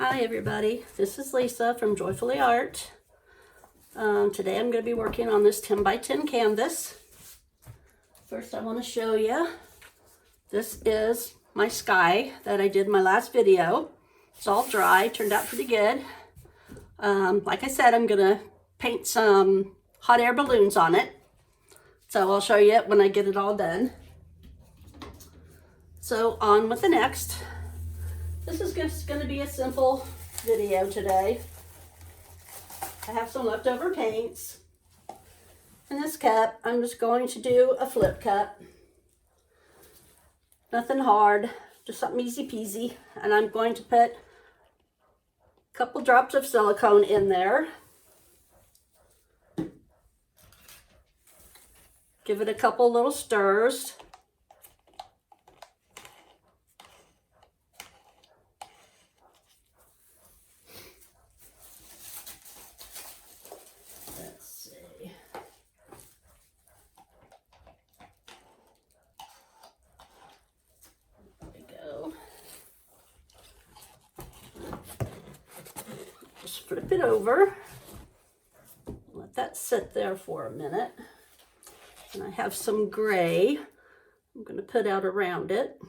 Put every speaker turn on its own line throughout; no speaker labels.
Hi everybody, this is Lisa from JoyfullyArt. Today I'm going to be working on this 10 by 10 canvas. First I want to show you, this is my sky that I did in my last video. It's all dry, turned out pretty good. Like I said, I'm going to paint some hot air balloons on it. So I'll show you it when I get it all done. So on with the next. This is just going to be a simple video today. I have some leftover paints. In this cup, I'm just going to do a flip cup. Nothing hard, just something easy peasy. And I'm going to put a couple drops of silicone in there. Give it a couple little stirs. Flip it over, let that sit there for a minute, and I have some gray I'm going to put out around it.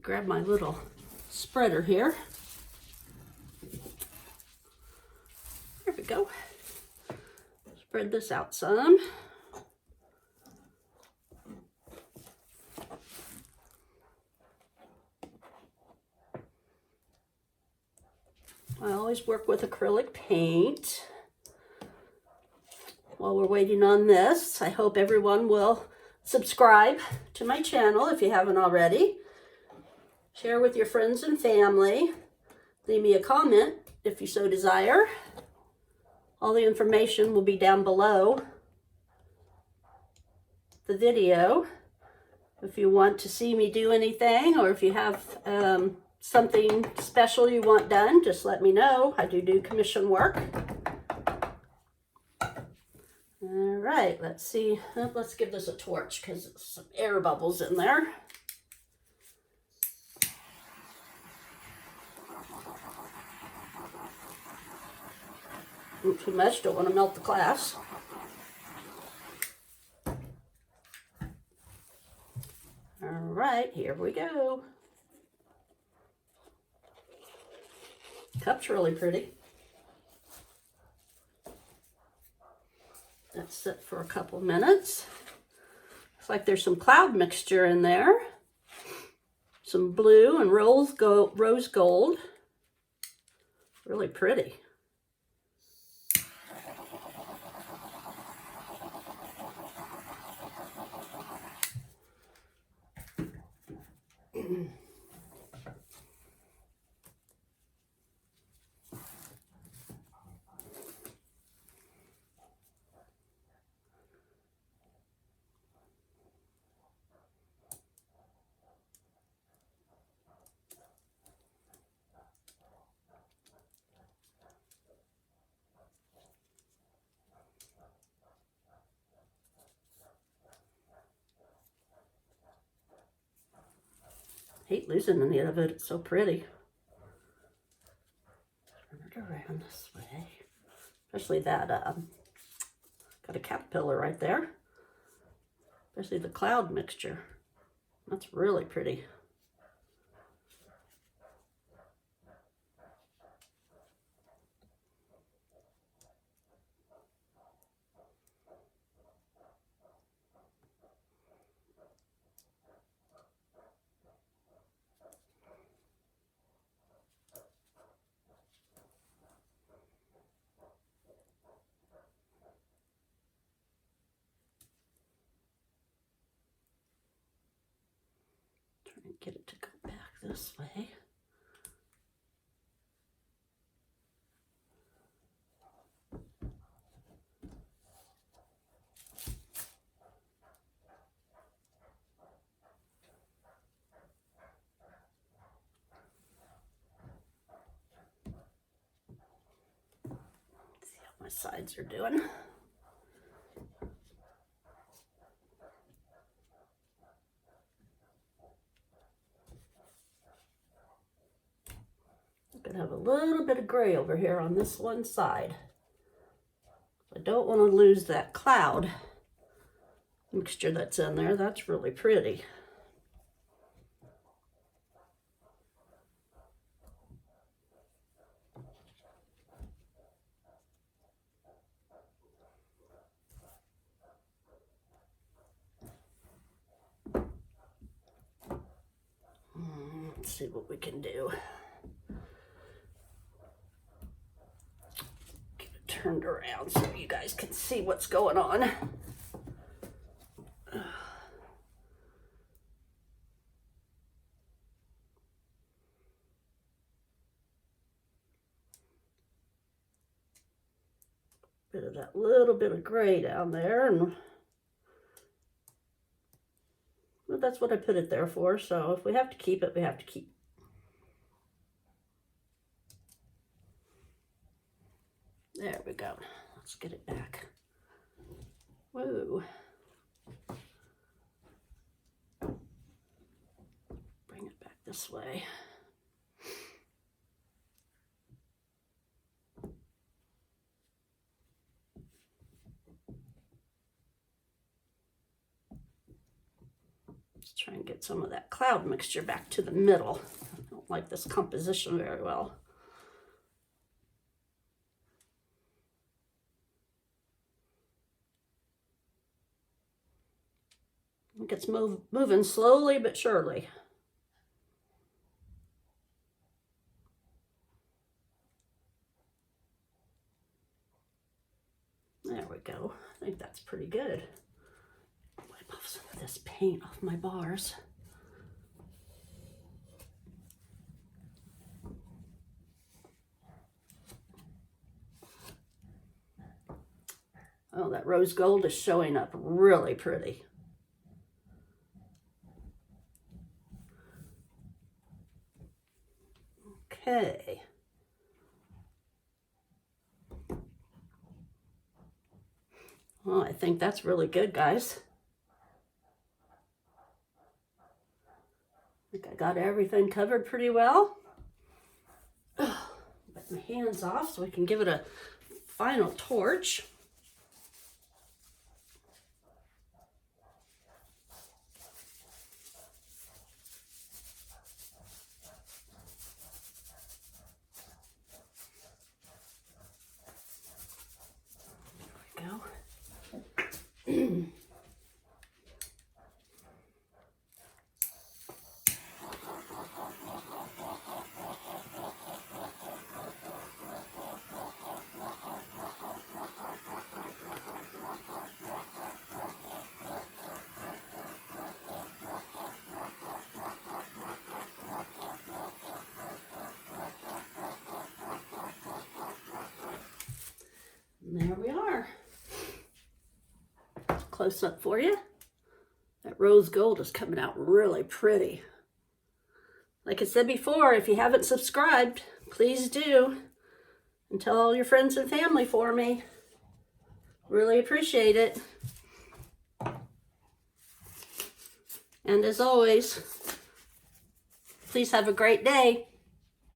Grab my little spreader here. There we go. Spread this out some. I always work with acrylic paint. While we're waiting on this, I hope everyone will subscribe to my channel if you haven't already. Share with your friends and family. Leave me a comment if you so desire. All the information will be down below the video. If you want to see me do anything, or if you have something special you want done, just let me know. I do commission work. All right, let's see. Let's give this a torch because there's some air bubbles in there. Not too much, don't want to melt the glass. All right, here we go. Cup's really pretty. Let's sit for a couple minutes. Looks like there's some cloud mixture in there. Some blue and rose gold. Really pretty. Hate losing any of it, it's so pretty. Turn it around this way. Especially that, got a caterpillar right there. Especially the cloud mixture. That's really pretty. Try and get it to go back this way. my sides are doing. I'm gonna have a little bit of gray over here on this one side. I don't want to lose that cloud mixture that's in there. That's really pretty. Let's see what we can do. Get it turned around so you guys can see what's going on. Bit of that little bit of gray down there, and well, that's what I put it there for. So if we have to keep it, we have to keep. There we go. Let's get it back. Whoa. Bring it back this way. Let's try and get some of that cloud mixture back to the middle. I don't like this composition very well. I think it's moving slowly but surely. There we go. I think that's pretty good. Wipe off some of this paint off my bars. Oh, that rose gold is showing up really pretty. Okay. Well, I think that's really good, guys. I think I got everything covered pretty well. Put my hands off so I can give it a final torch. There we are. Close up for you. That rose gold is coming out really pretty. Like I said before, if you haven't subscribed, please do. And tell all your friends and family for me. Really appreciate it. And as always, please have a great day.